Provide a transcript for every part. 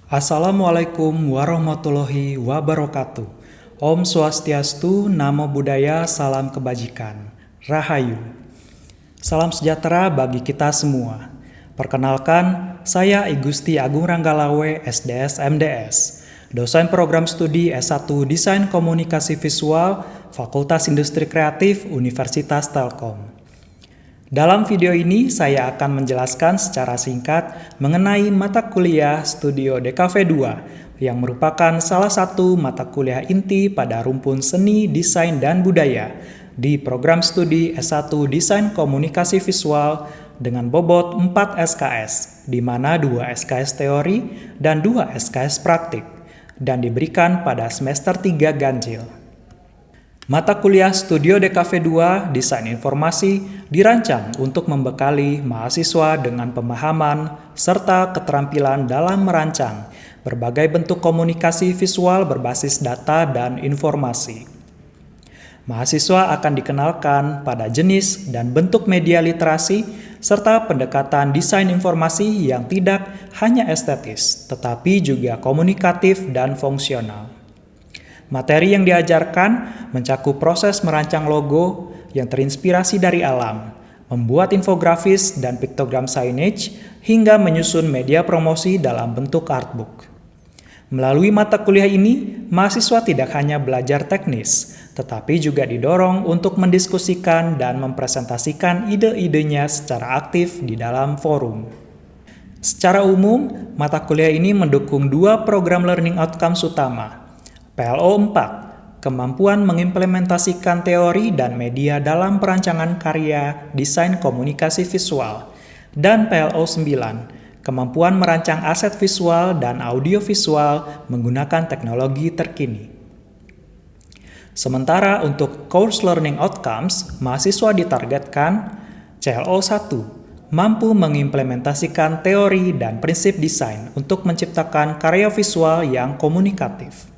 Assalamualaikum warahmatullahi wabarakatuh. Om Swastiastu, Namo Buddhaya, Salam Kebajikan. Rahayu. Salam sejahtera bagi kita semua. Perkenalkan, saya I Gusti Agung Ranggalawe, SDS MDS, dosen program studi S1 Desain Komunikasi Visual, Fakultas Industri Kreatif, Universitas Telkom. Dalam video ini, saya akan menjelaskan secara singkat mengenai mata kuliah Studio DKV 2, yang merupakan salah satu mata kuliah inti pada rumpun seni, desain, dan budaya di program studi S1 Desain Komunikasi Visual dengan bobot 4 SKS, di mana 2 SKS teori dan 2 SKS praktik, dan diberikan pada semester 3 ganjil. Mata kuliah Studio DKV 2 Desain Informasi dirancang untuk membekali mahasiswa dengan pemahaman serta keterampilan dalam merancang berbagai bentuk komunikasi visual berbasis data dan informasi. Mahasiswa akan dikenalkan pada jenis dan bentuk media literasi serta pendekatan desain informasi yang tidak hanya estetis, tetapi juga komunikatif dan fungsional. Materi yang diajarkan mencakup proses merancang logo yang terinspirasi dari alam, membuat infografis dan piktogram signage, hingga menyusun media promosi dalam bentuk artbook. Melalui mata kuliah ini, mahasiswa tidak hanya belajar teknis, tetapi juga didorong untuk mendiskusikan dan mempresentasikan ide-idenya secara aktif di dalam forum. Secara umum, mata kuliah ini mendukung dua program learning outcomes utama. PLO 4, kemampuan mengimplementasikan teori dan media dalam perancangan karya desain komunikasi visual, dan PLO 9, kemampuan merancang aset visual dan audiovisual menggunakan teknologi terkini. Sementara untuk course learning outcomes, mahasiswa ditargetkan CLO 1, mampu mengimplementasikan teori dan prinsip desain untuk menciptakan karya visual yang komunikatif.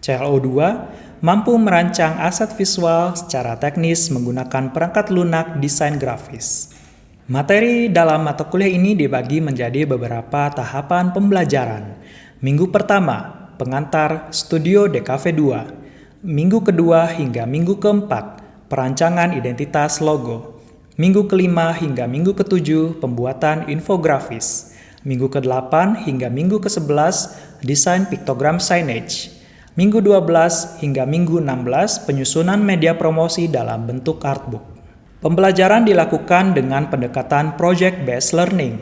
CLO 2 mampu merancang aset visual secara teknis menggunakan perangkat lunak desain grafis. Materi dalam mata kuliah ini dibagi menjadi beberapa tahapan pembelajaran. Minggu pertama, pengantar Studio DKV 2. Minggu kedua hingga minggu keempat, perancangan identitas logo. Minggu kelima hingga minggu ketujuh, pembuatan infografis. Minggu ke-8 hingga minggu ke-11, desain piktogram signage. Minggu 12 hingga minggu 16, penyusunan media promosi dalam bentuk artbook. Pembelajaran dilakukan dengan pendekatan project-based learning,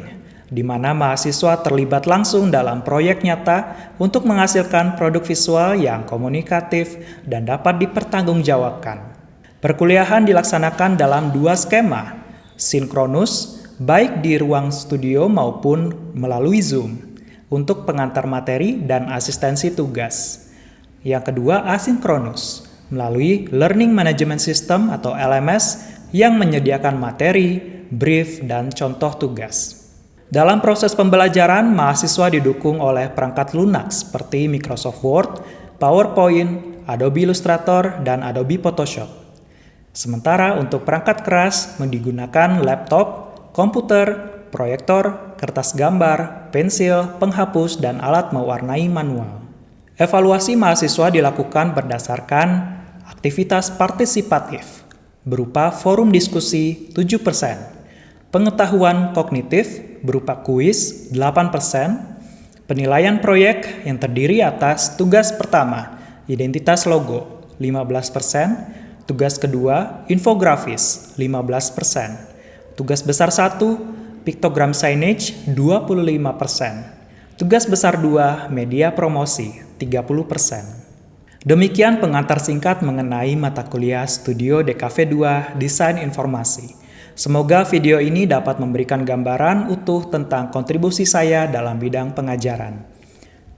di mana mahasiswa terlibat langsung dalam proyek nyata untuk menghasilkan produk visual yang komunikatif dan dapat dipertanggungjawabkan. Perkuliahan dilaksanakan dalam dua skema, sinkronus, baik di ruang studio maupun melalui Zoom, untuk pengantar materi dan asistensi tugas. Yang kedua, asinkronus, melalui Learning Management System atau LMS yang menyediakan materi, brief, dan contoh tugas. Dalam proses pembelajaran, mahasiswa didukung oleh perangkat lunak seperti Microsoft Word, PowerPoint, Adobe Illustrator, dan Adobe Photoshop. Sementara untuk perangkat keras digunakan laptop, komputer, proyektor, kertas gambar, pensil, penghapus, dan alat mewarnai manual. Evaluasi mahasiswa dilakukan berdasarkan aktivitas partisipatif, berupa forum diskusi 7%, pengetahuan kognitif berupa kuis 8%, penilaian proyek yang terdiri atas tugas pertama, identitas logo 15%, tugas kedua, infografis 15%, tugas besar 1, piktogram signage 25%, tugas besar 2, media promosi 30%. Demikian pengantar singkat mengenai mata kuliah Studio DKV 2 Desain Informasi. Semoga video ini dapat memberikan gambaran utuh tentang kontribusi saya dalam bidang pengajaran.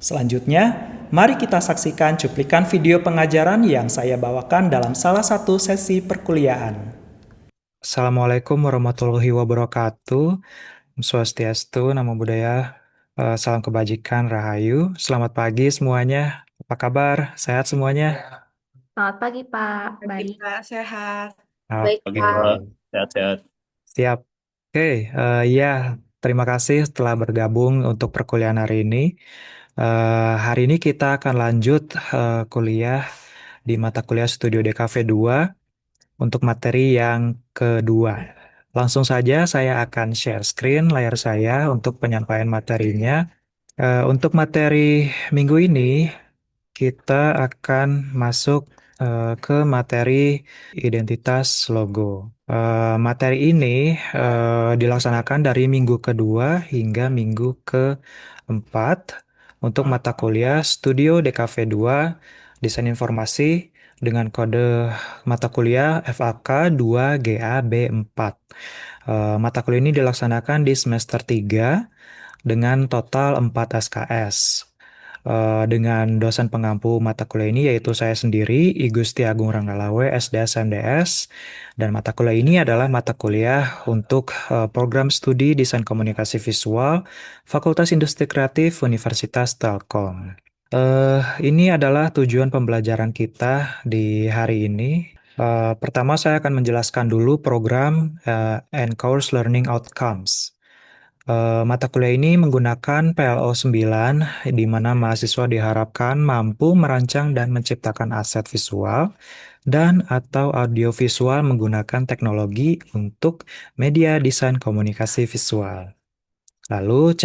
Selanjutnya, mari kita saksikan cuplikan video pengajaran yang saya bawakan dalam salah satu sesi perkuliahan. Assalamualaikum warahmatullahi wabarakatuh. Swastiastu, Namo Buddhaya, salam kebajikan, Rahayu. Selamat pagi semuanya. Apa kabar? Sehat semuanya? Selamat pagi, Pak. Pagi, Baik. Pak. Sehat. Oke, Baik, Pagi Pak. Pak, sehat-sehat. siap. Oke, ya. terima kasih telah bergabung untuk perkuliahan hari ini. Hari ini kita akan lanjut kuliah di mata kuliah Studio DKV 2 untuk materi yang kedua. Langsung saja saya akan share screen layar saya untuk penyampaian materinya. Untuk materi minggu ini, kita akan masuk ke materi identitas logo. Materi ini dilaksanakan dari minggu kedua hingga minggu keempat untuk mata kuliah Studio DKV 2 Desain Informasi dengan kode mata kuliah FAK 2GAB4. Mata kuliah ini dilaksanakan di semester 3 dengan total 4 SKS. Dengan dosen pengampu mata kuliah ini yaitu saya sendiri, I Gusti Agung Ranggalawe, SDS MDS, dan mata kuliah ini adalah mata kuliah untuk program studi Desain Komunikasi Visual, Fakultas Industri Kreatif, Universitas Telkom. Ini adalah tujuan pembelajaran kita di hari ini. Pertama, saya akan menjelaskan dulu program and course learning outcomes. Mata kuliah ini menggunakan PLO 9, di mana mahasiswa diharapkan mampu merancang dan menciptakan aset visual dan atau audiovisual menggunakan teknologi untuk media desain komunikasi visual. Lalu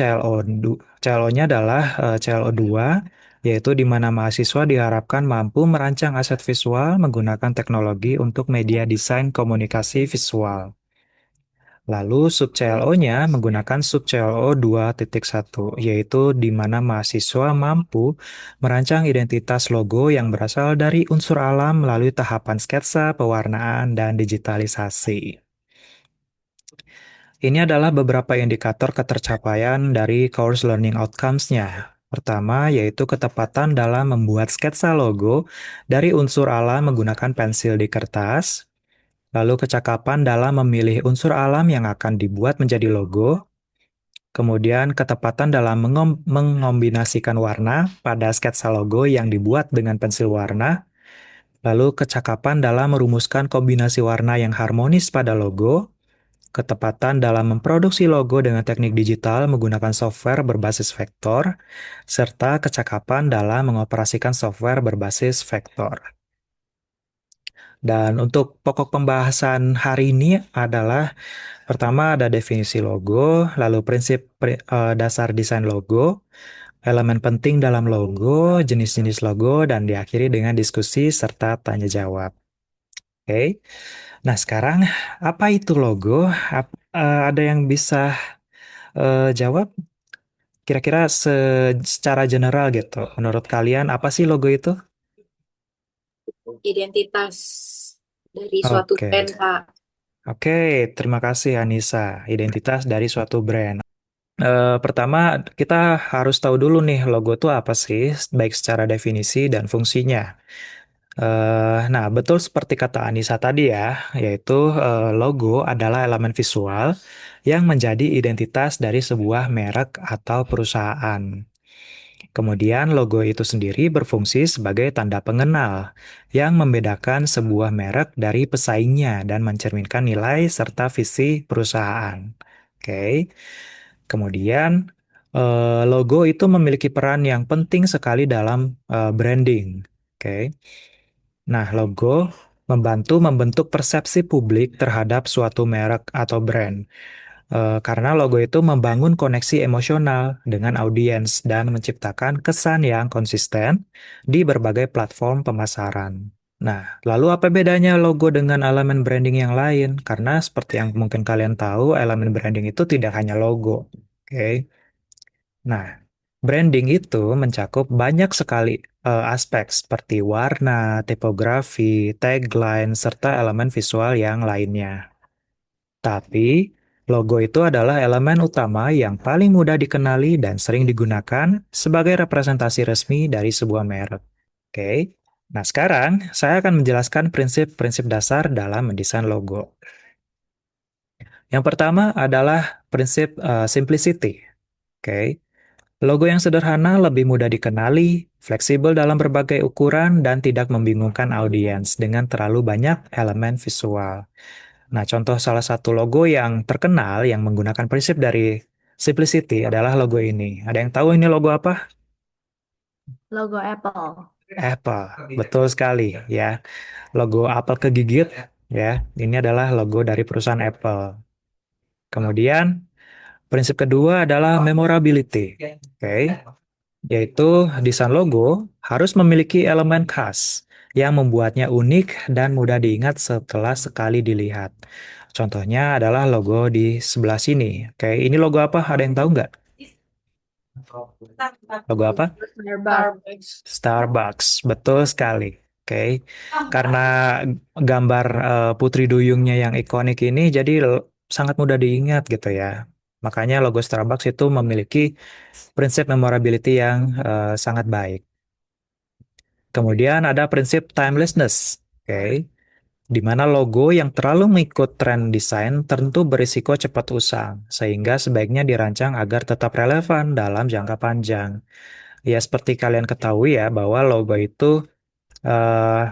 CLO-nya adalah CLO 2, yaitu di mana mahasiswa diharapkan mampu merancang aset visual menggunakan teknologi untuk media desain komunikasi visual. Lalu sub CLO-nya menggunakan sub CLO 2.1, yaitu di mana mahasiswa mampu merancang identitas logo yang berasal dari unsur alam melalui tahapan sketsa, pewarnaan, dan digitalisasi. Ini adalah beberapa indikator ketercapaian dari course learning outcomes-nya. Pertama, yaitu ketepatan dalam membuat sketsa logo dari unsur alam menggunakan pensil di kertas. Lalu kecakapan dalam memilih unsur alam yang akan dibuat menjadi logo, kemudian ketepatan dalam mengombinasikan warna pada sketsa logo yang dibuat dengan pensil warna, lalu kecakapan dalam merumuskan kombinasi warna yang harmonis pada logo, ketepatan dalam memproduksi logo dengan teknik digital menggunakan software berbasis vektor, serta kecakapan dalam mengoperasikan software berbasis vektor. Dan untuk pokok pembahasan hari ini adalah pertama ada definisi logo, lalu prinsip dasar desain logo, elemen penting dalam logo, jenis-jenis logo, dan diakhiri dengan diskusi serta tanya jawab. Oke. Nah, sekarang apa itu logo? Ada yang bisa jawab? Kira-kira secara general gitu. Menurut kalian apa sih logo itu? Identitas dari suatu Oke. brand, Kak. Oke, terima kasih Anissa. Identitas dari suatu brand. Pertama, kita harus tahu dulu nih logo itu apa sih, baik secara definisi dan fungsinya. Nah, betul seperti kata Anissa tadi ya, yaitu logo adalah elemen visual yang menjadi identitas dari sebuah merek atau perusahaan. Kemudian logo itu sendiri berfungsi sebagai tanda pengenal yang membedakan sebuah merek dari pesaingnya dan mencerminkan nilai serta visi perusahaan. Oke. Kemudian logo itu memiliki peran yang penting sekali dalam branding. Oke. Nah, logo membantu membentuk persepsi publik terhadap suatu merek atau brand. Karena logo itu membangun koneksi emosional dengan audiens dan menciptakan kesan yang konsisten di berbagai platform pemasaran. Nah, lalu apa bedanya logo dengan elemen branding yang lain? Karena seperti yang mungkin kalian tahu, elemen branding itu tidak hanya logo. Oke. Nah, branding itu mencakup banyak sekali aspek seperti warna, tipografi, tagline, serta elemen visual yang lainnya. Tapi, logo itu adalah elemen utama yang paling mudah dikenali dan sering digunakan sebagai representasi resmi dari sebuah merek. Oke. Nah, sekarang saya akan menjelaskan prinsip-prinsip dasar dalam mendesain logo. Yang pertama adalah prinsip simplicity. Oke. Logo yang sederhana lebih mudah dikenali, fleksibel dalam berbagai ukuran, dan tidak membingungkan audiens dengan terlalu banyak elemen visual. Nah, contoh salah satu logo yang terkenal yang menggunakan prinsip dari Simplicity adalah logo ini. Ada yang tahu ini logo apa? Logo Apple. Apple. Betul sekali ya. Logo Apple kegigit ya. Ini adalah logo dari perusahaan Apple. Kemudian prinsip kedua adalah memorability. Oke, yaitu desain logo harus memiliki elemen khas yang membuatnya unik dan mudah diingat setelah sekali dilihat. Contohnya adalah logo di sebelah sini. Oke, ini logo apa? Ada yang tahu nggak? Logo apa? Starbucks. Starbucks, betul sekali. Oke, karena gambar Putri Duyungnya yang ikonik ini, jadi sangat mudah diingat gitu ya. Makanya logo Starbucks itu memiliki prinsip memorability yang sangat baik. Kemudian ada prinsip timelessness, oke, di mana logo yang terlalu mengikut tren desain tentu berisiko cepat usang, sehingga sebaiknya dirancang agar tetap relevan dalam jangka panjang. Ya, seperti kalian ketahui ya, bahwa logo itu eh,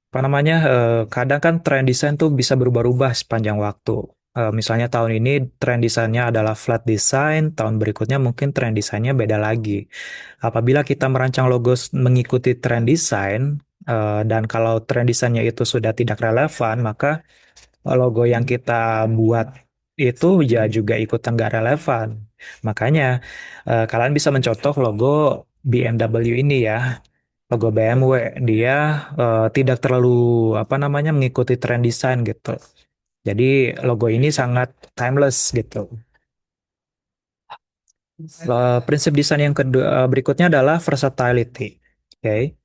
apa namanya, kadang kan tren desain tuh bisa berubah-ubah sepanjang waktu. Misalnya tahun ini tren desainnya adalah flat design, tahun berikutnya mungkin tren desainnya beda lagi. Apabila kita merancang logo mengikuti tren desain, dan kalau tren desainnya itu sudah tidak relevan, maka logo yang kita buat itu ya juga ikutan nggak relevan. Makanya kalian bisa mencontoh logo BMW ini ya, logo BMW dia tidak terlalu apa namanya mengikuti tren desain gitu. Jadi logo ini sangat timeless gitu. Prinsip desain yang kedua berikutnya adalah versatility. Oke.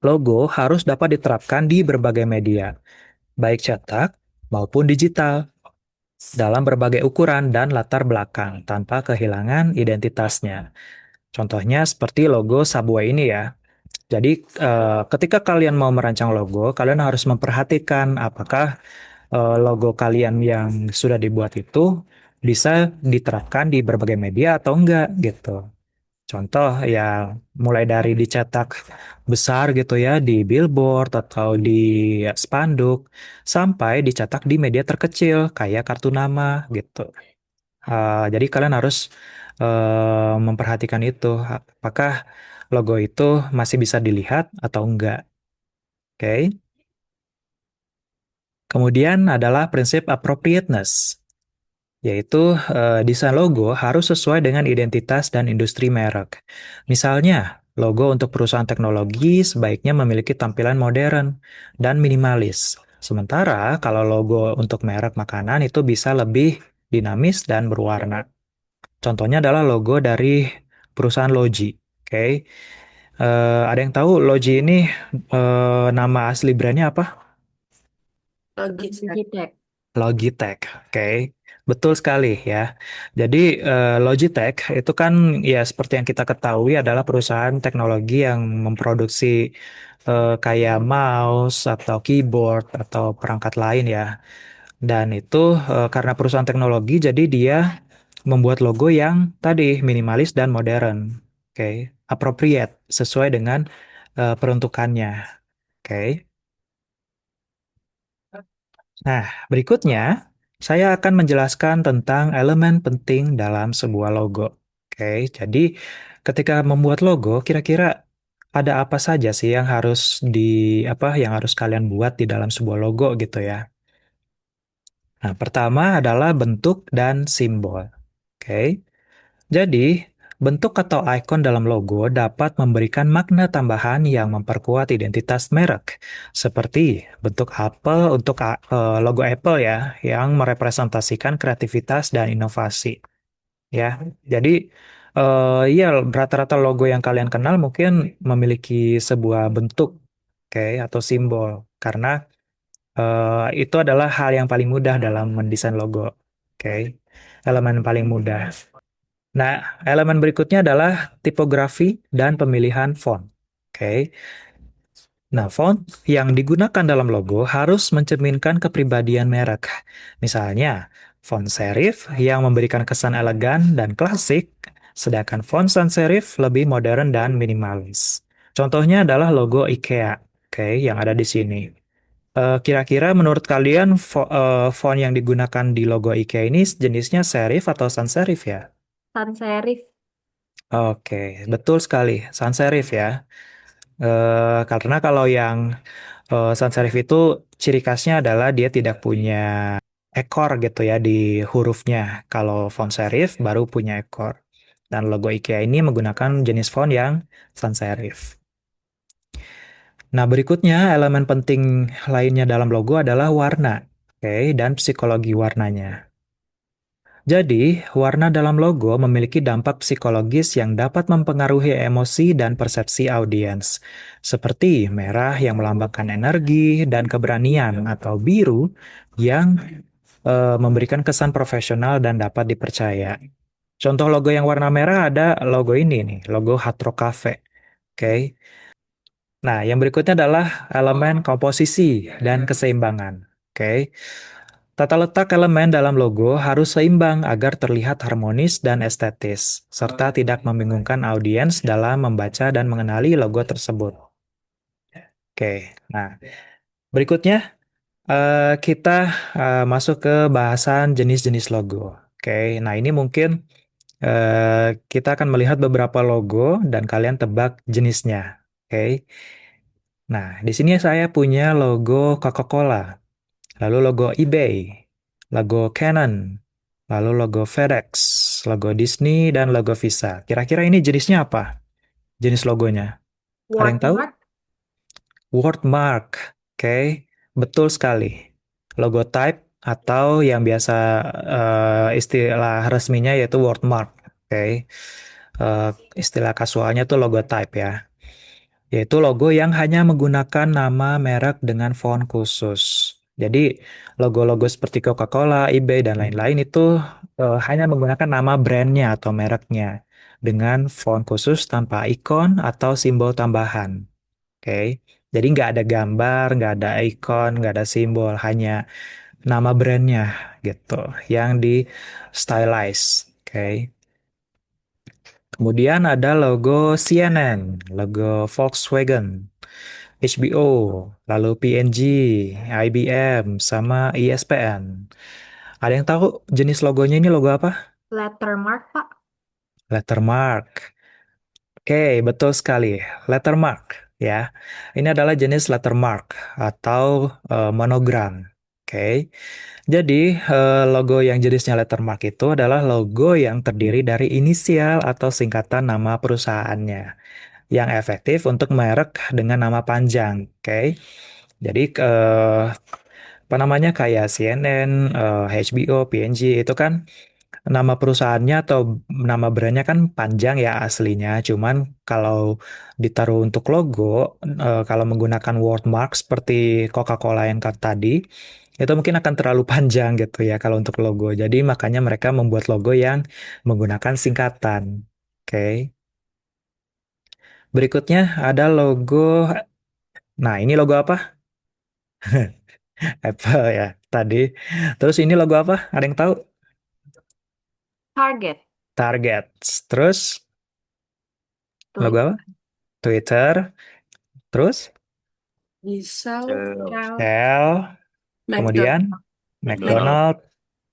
Logo harus dapat diterapkan di berbagai media, baik cetak maupun digital, dalam berbagai ukuran dan latar belakang tanpa kehilangan identitasnya. Contohnya seperti logo Subway ini ya. Jadi ketika kalian mau merancang logo, kalian harus memperhatikan apakah logo kalian yang sudah dibuat itu bisa diterapkan di berbagai media atau enggak gitu. Contoh ya mulai dari dicetak besar gitu ya di billboard atau di spanduk sampai dicetak di media terkecil kayak kartu nama gitu. Jadi kalian harus memperhatikan itu apakah logo itu masih bisa dilihat atau enggak. Oke. Kemudian adalah prinsip appropriateness, yaitu desain logo harus sesuai dengan identitas dan industri merek. Misalnya, logo untuk perusahaan teknologi sebaiknya memiliki tampilan modern dan minimalis. Sementara kalau logo untuk merek makanan itu bisa lebih dinamis dan berwarna. Contohnya adalah logo dari perusahaan Logi. Oke. Ada yang tahu Logi ini nama asli brandnya apa? Logitech. Logitech, oke, betul sekali ya. Jadi Logitech itu kan ya seperti yang kita ketahui adalah perusahaan teknologi yang memproduksi kayak mouse atau keyboard atau perangkat lain ya. Dan itu karena perusahaan teknologi, jadi dia membuat logo yang tadi minimalis dan modern, oke, appropriate sesuai dengan peruntukannya, oke. Nah, berikutnya saya akan menjelaskan tentang elemen penting dalam sebuah logo. Oke, jadi ketika membuat logo, kira-kira ada apa saja sih yang harus di yang harus kalian buat di dalam sebuah logo gitu ya. Nah, pertama adalah bentuk dan simbol. Oke. Jadi, bentuk atau ikon dalam logo dapat memberikan makna tambahan yang memperkuat identitas merek, seperti bentuk Apple untuk logo Apple ya, yang merepresentasikan kreativitas dan inovasi. Ya, jadi ya rata-rata logo yang kalian kenal mungkin memiliki sebuah bentuk, oke, atau simbol, karena itu adalah hal yang paling mudah dalam mendesain logo, oke, elemen paling mudah. Nah, elemen berikutnya adalah tipografi dan pemilihan font. Oke. Nah, font yang digunakan dalam logo harus mencerminkan kepribadian merek. Misalnya, font serif yang memberikan kesan elegan dan klasik, sedangkan font sans serif lebih modern dan minimalis. Contohnya adalah logo IKEA, oke, yang ada di sini. Kira-kira menurut kalian font yang digunakan di logo IKEA ini jenisnya serif atau sans serif ya? Sans serif. Oke, betul sekali, sans serif ya. Karena kalau yang sans serif itu ciri khasnya adalah dia tidak punya ekor gitu ya di hurufnya. Kalau font serif baru punya ekor. Dan logo IKEA ini menggunakan jenis font yang sans serif. Nah, berikutnya elemen penting lainnya dalam logo adalah warna, oke, dan psikologi warnanya. Jadi, warna dalam logo memiliki dampak psikologis yang dapat mempengaruhi emosi dan persepsi audiens, seperti merah yang melambangkan energi dan keberanian, atau biru yang memberikan kesan profesional dan dapat dipercaya. Contoh logo yang warna merah ada logo ini nih, logo Hard Rock Cafe. Oke. Nah, yang berikutnya adalah elemen komposisi dan keseimbangan. Oke. Tata letak elemen dalam logo harus seimbang agar terlihat harmonis dan estetis, serta tidak membingungkan audiens dalam membaca dan mengenali logo tersebut. Oke, nah berikutnya kita masuk ke bahasan jenis-jenis logo. Oke, nah ini mungkin kita akan melihat beberapa logo dan kalian tebak jenisnya. Oke, nah di sini saya punya logo Coca-Cola, lalu logo eBay, logo Canon, lalu logo FedEx, logo Disney, dan logo Visa. Kira-kira ini jenisnya apa? Jenis logonya? Ada yang tahu? Wordmark. Wordmark. Oke, betul sekali. Logo type atau yang biasa istilah resminya yaitu wordmark. Oke. Istilah kasualnya tuh logo type ya. Yaitu logo yang hanya menggunakan nama merek dengan font khusus. Jadi logo-logo seperti Coca-Cola, eBay, dan lain-lain itu hanya menggunakan nama brandnya atau mereknya dengan font khusus tanpa ikon atau simbol tambahan. Oke, jadi nggak ada gambar, nggak ada ikon, nggak ada simbol, hanya nama brandnya gitu yang di stylize. Oke. Kemudian ada logo CNN, logo Volkswagen, HBO, lalu P&G, IBM, sama ISPN. Ada yang tahu jenis logonya ini logo apa? Lettermark, Pak. Lettermark. Oke, betul sekali. Lettermark, ya. Ini adalah jenis lettermark atau monogram. Oke. Jadi, logo yang jenisnya lettermark itu adalah logo yang terdiri dari inisial atau singkatan nama perusahaannya yang efektif untuk merek dengan nama panjang. Oke. Jadi, apa namanya kayak CNN, HBO, P&G itu kan nama perusahaannya atau nama brandnya kan panjang ya aslinya. Cuman kalau ditaruh untuk logo, kalau menggunakan wordmark seperti Coca-Cola yang tadi, itu mungkin akan terlalu panjang gitu ya kalau untuk logo. Jadi makanya mereka membuat logo yang menggunakan singkatan. Oke. Berikutnya ada logo. Nah, ini logo apa? Apple ya tadi. Terus ini logo apa? Ada yang tahu? Target. Target. Terus logo apa? Twitter. Twitter. Terus Misal, Shell. Shell, kemudian McDonald, McDonald,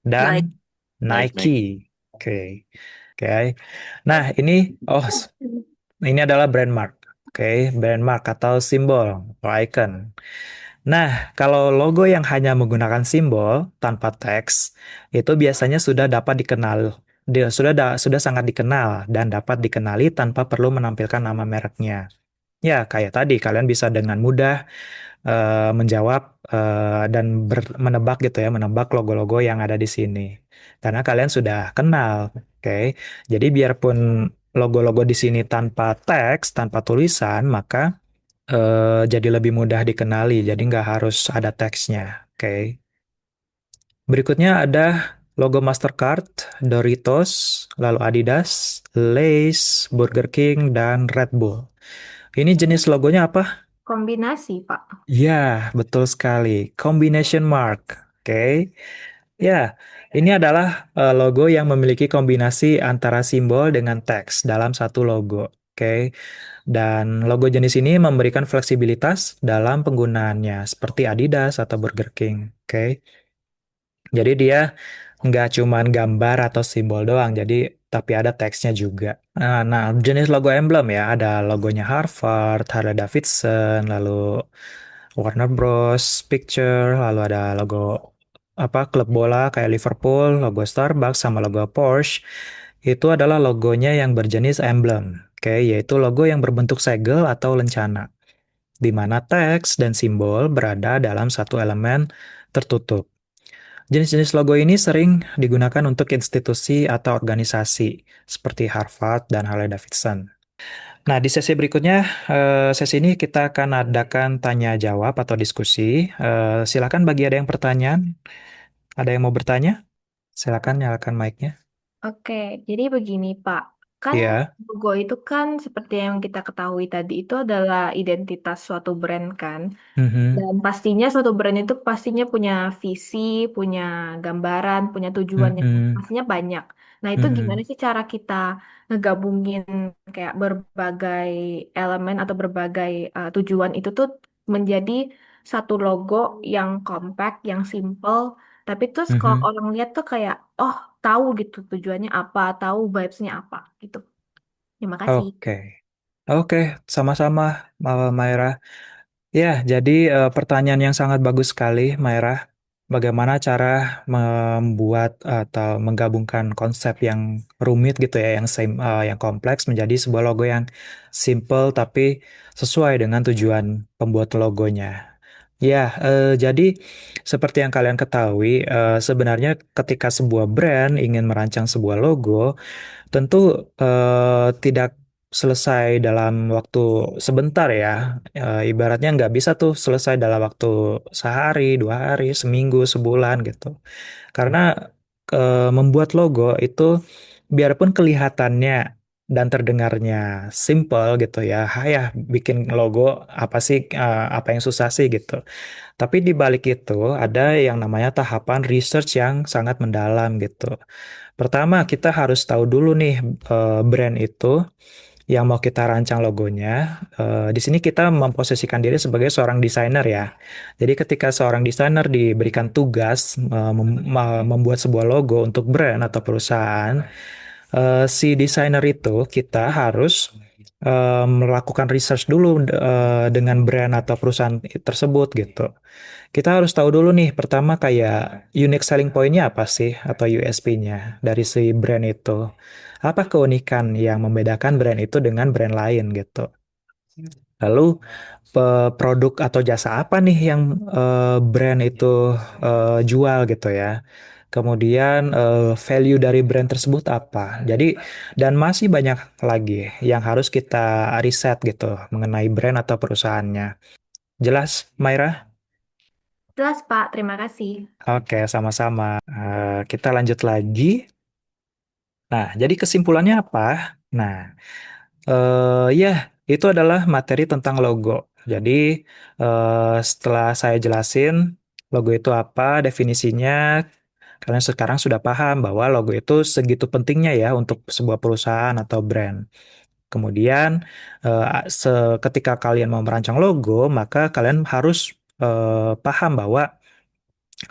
Nike. dan Nike. Oke. Oke. Nah, ini adalah brand mark. Oke, brand mark atau simbol atau icon. Nah, kalau logo yang hanya menggunakan simbol tanpa teks, itu biasanya sudah dapat dikenal, sudah sangat dikenal dan dapat dikenali tanpa perlu menampilkan nama mereknya. Ya, kayak tadi kalian bisa dengan mudah menjawab dan menebak gitu ya, menebak logo-logo yang ada di sini. Karena kalian sudah kenal, oke? Jadi biarpun logo-logo di sini tanpa teks, tanpa tulisan, maka jadi lebih mudah dikenali. Jadi nggak harus ada teksnya, oke? Berikutnya ada logo Mastercard, Doritos, lalu Adidas, Lay's, Burger King, dan Red Bull. Ini jenis logonya apa? Kombinasi, Pak. Ya, betul sekali. Combination mark. Oke. Ya, ini adalah logo yang memiliki kombinasi antara simbol dengan teks dalam satu logo. Oke. Dan logo jenis ini memberikan fleksibilitas dalam penggunaannya, seperti Adidas atau Burger King. Oke. Jadi dia nggak cuman gambar atau simbol doang, jadi tapi ada teksnya juga. Nah, jenis logo emblem ya, ada logonya Harvard, Harley Davidson, lalu Warner Bros. Picture, lalu ada logo klub bola kayak Liverpool, logo Starbucks sama logo Porsche. Itu adalah logonya yang berjenis emblem, oke, yaitu logo yang berbentuk segel atau lencana, di mana teks dan simbol berada dalam satu elemen tertutup. Jenis-jenis logo ini sering digunakan untuk institusi atau organisasi seperti Harvard dan Harley Davidson. Nah, di sesi berikutnya, sesi ini kita akan adakan tanya jawab atau diskusi. Silakan bagi ada yang pertanyaan, ada yang mau bertanya? Silakan nyalakan mic-nya. Oke, jadi begini Pak, kan Iya. logo itu kan seperti yang kita ketahui tadi itu adalah identitas suatu brand kan. Mhm. Dan pastinya suatu brand itu pastinya punya visi, punya gambaran, punya tujuan yang Mhm. pastinya banyak. Nah, itu gimana Mhm. sih cara kita ngegabungin kayak berbagai elemen atau berbagai tujuan itu tuh menjadi satu logo yang compact, yang simple, tapi terus kalau Mhm. orang lihat tuh kayak, oh, tahu gitu tujuannya apa, tahu vibes-nya apa gitu. Terima kasih. Oke. Oke, sama-sama, Maira. Ya, jadi pertanyaan yang sangat bagus sekali, Maira. Bagaimana cara membuat atau menggabungkan konsep yang rumit gitu ya, yang kompleks menjadi sebuah logo yang simple tapi sesuai dengan tujuan pembuat logonya. Ya, jadi seperti yang kalian ketahui, sebenarnya ketika sebuah brand ingin merancang sebuah logo, tentu tidak selesai dalam waktu sebentar ya. Ibaratnya nggak bisa tuh selesai dalam waktu sehari, 2 hari, seminggu, sebulan gitu. Karena membuat logo itu biarpun kelihatannya dan terdengarnya simple gitu ya, ya bikin logo apa sih, apa yang susah sih gitu. Tapi di balik itu ada yang namanya tahapan research yang sangat mendalam gitu. Pertama, kita harus tahu dulu nih brand itu yang mau kita rancang logonya. Di sini kita memposisikan diri sebagai seorang desainer ya. Jadi ketika seorang desainer diberikan tugas membuat sebuah logo untuk brand atau perusahaan, si desainer itu kita harus melakukan research dulu dengan brand atau perusahaan tersebut gitu. Kita harus tahu dulu nih, pertama kayak unique selling point-nya apa sih, atau USP-nya dari si brand itu. Apa keunikan yang membedakan brand itu dengan brand lain gitu. Lalu produk atau jasa apa nih yang brand itu jual gitu ya. Kemudian value dari brand tersebut apa. Jadi dan masih banyak lagi yang harus kita riset gitu mengenai brand atau perusahaannya. Jelas, Maira? Jelas Pak, terima kasih. Oke, sama-sama. Kita lanjut lagi. Nah, jadi kesimpulannya apa? Nah, ya, itu adalah materi tentang logo. Jadi, setelah saya jelasin logo itu apa, definisinya, kalian sekarang sudah paham bahwa logo itu segitu pentingnya ya untuk sebuah perusahaan atau brand. Kemudian, ketika kalian mau merancang logo, maka kalian harus paham bahwa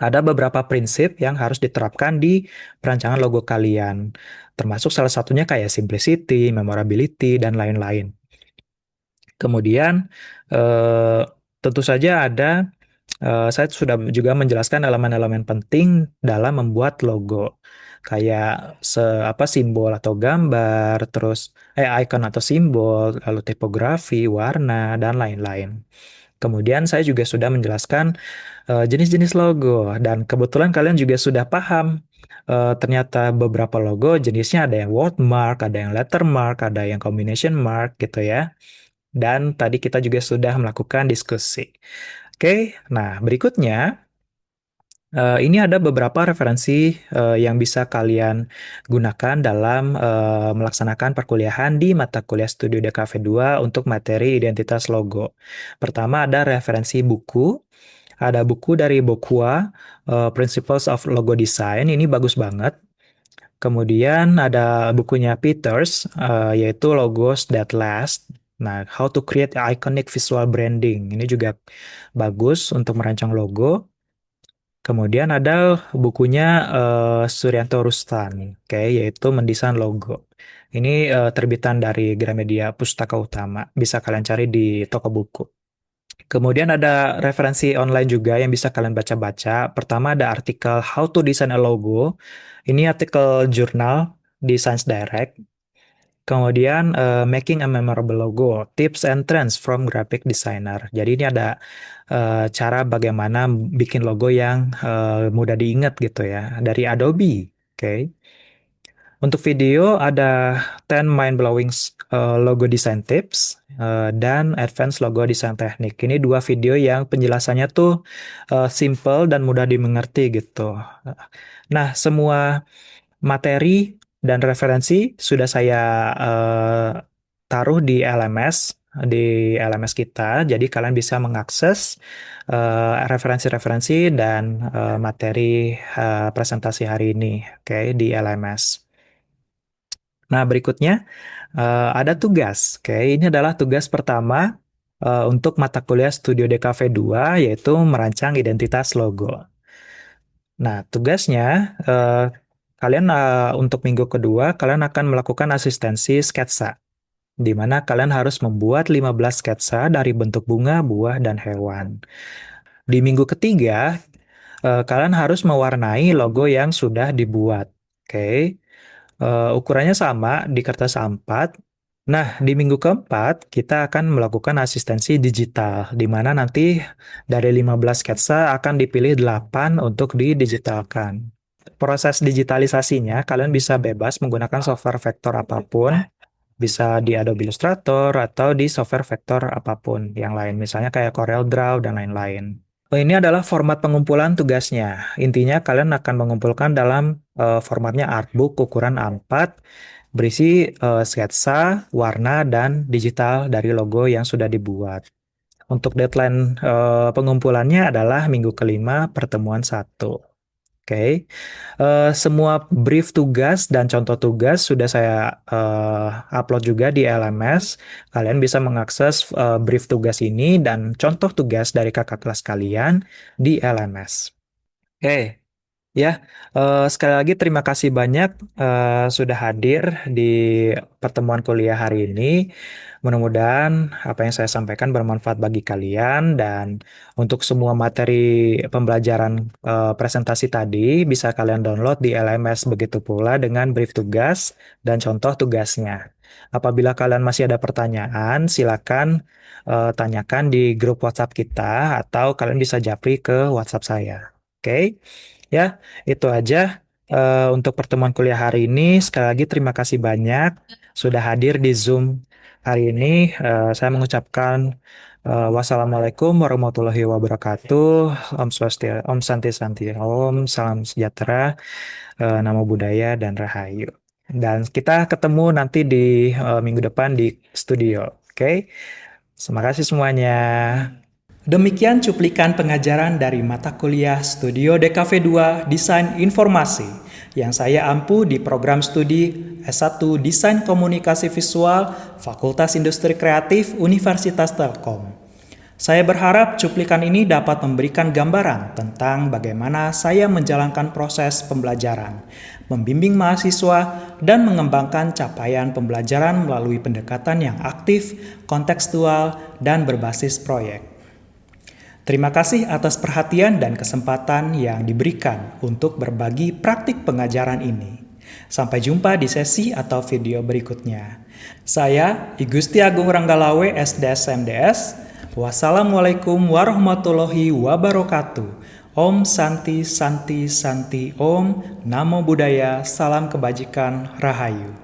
ada beberapa prinsip yang harus diterapkan di perancangan logo kalian, termasuk salah satunya kayak simplicity, memorability, dan lain-lain. Kemudian, eh, tentu saja saya sudah juga menjelaskan elemen-elemen penting dalam membuat logo, kayak simbol atau gambar, terus icon atau simbol, lalu tipografi, warna, dan lain-lain. Kemudian saya juga sudah menjelaskan jenis-jenis logo dan kebetulan kalian juga sudah paham ternyata beberapa logo jenisnya ada yang word mark, ada yang letter mark, ada yang combination mark gitu ya. Dan tadi kita juga sudah melakukan diskusi. Oke, nah berikutnya ini ada beberapa referensi yang bisa kalian gunakan dalam melaksanakan perkuliahan di mata kuliah Studi DKV 2 untuk materi identitas logo. Pertama ada referensi buku, ada buku dari Bokua, Principles of Logo Design, ini bagus banget. Kemudian ada bukunya Peters, yaitu Logos That Last. Nah, How to Create Iconic Visual Branding. Ini juga bagus untuk merancang logo. Kemudian ada bukunya Suryanto Rustan, oke, yaitu mendesain logo. Ini terbitan dari Gramedia Pustaka Utama. Bisa kalian cari di toko buku. Kemudian ada referensi online juga yang bisa kalian baca-baca. Pertama ada artikel How to Design a Logo. Ini artikel jurnal di Science Direct. Kemudian Making a Memorable Logo, Tips and Trends from Graphic Designer. Jadi ini ada cara bagaimana bikin logo yang mudah diingat gitu ya dari Adobe. Oke. Untuk video ada 10 mind-blowing logo design tips dan advanced logo design teknik. Ini dua video yang penjelasannya tuh simple dan mudah dimengerti gitu. Nah, semua materi dan referensi sudah saya taruh di LMS kita. Jadi kalian bisa mengakses referensi-referensi dan materi presentasi hari ini, oke, di LMS. Nah, berikutnya ada tugas. Oke, ini adalah tugas pertama untuk mata kuliah Studio DKV 2, yaitu merancang identitas logo. Nah, tugasnya kalian untuk minggu kedua, kalian akan melakukan asistensi sketsa, di mana kalian harus membuat 15 sketsa dari bentuk bunga, buah, dan hewan. Di minggu ketiga, kalian harus mewarnai logo yang sudah dibuat. Oke. Ukurannya sama di kertas A4. Nah, di minggu keempat, kita akan melakukan asistensi digital, di mana nanti dari 15 sketsa akan dipilih 8 untuk didigitalkan. Proses digitalisasinya, kalian bisa bebas menggunakan software vektor apapun, bisa di Adobe Illustrator atau di software vektor apapun yang lain, misalnya kayak CorelDRAW dan lain-lain. Ini adalah format pengumpulan tugasnya. Intinya kalian akan mengumpulkan dalam formatnya artbook ukuran A4, berisi sketsa, warna, dan digital dari logo yang sudah dibuat. Untuk deadline pengumpulannya adalah minggu kelima pertemuan 1. Oke, semua brief tugas dan contoh tugas sudah saya upload juga di LMS. Kalian bisa mengakses brief tugas ini dan contoh tugas dari kakak kelas kalian di LMS. Oke, ya, sekali lagi terima kasih banyak sudah hadir di pertemuan kuliah hari ini. Mudah-mudahan apa yang saya sampaikan bermanfaat bagi kalian, dan untuk semua materi pembelajaran presentasi tadi bisa kalian download di LMS, begitu pula dengan brief tugas dan contoh tugasnya. Apabila kalian masih ada pertanyaan, silakan tanyakan di grup WhatsApp kita atau kalian bisa japri ke WhatsApp saya. Oke? Ya, itu aja untuk pertemuan kuliah hari ini. Sekali lagi terima kasih banyak sudah hadir di Zoom hari ini. Saya mengucapkan wassalamualaikum warahmatullahi wabarakatuh. Om Swastiastu, Om Santi Santi, Om Salam Sejahtera, Namo Buddhaya, dan Rahayu. Dan kita ketemu nanti di minggu depan di studio. Oke? Terima kasih semuanya. Demikian cuplikan pengajaran dari mata kuliah Studio DKV 2 Desain Informasi yang saya ampu di program studi S1 Desain Komunikasi Visual Fakultas Industri Kreatif Universitas Telkom. Saya berharap cuplikan ini dapat memberikan gambaran tentang bagaimana saya menjalankan proses pembelajaran, membimbing mahasiswa, dan mengembangkan capaian pembelajaran melalui pendekatan yang aktif, kontekstual, dan berbasis proyek. Terima kasih atas perhatian dan kesempatan yang diberikan untuk berbagi praktik pengajaran ini. Sampai jumpa di sesi atau video berikutnya. Saya, I Gusti Agung Ranggalawe, SDS-MDS. Wassalamualaikum warahmatullahi wabarakatuh. Om Santi Santi Santi Om. Namo Buddhaya, salam kebajikan, Rahayu.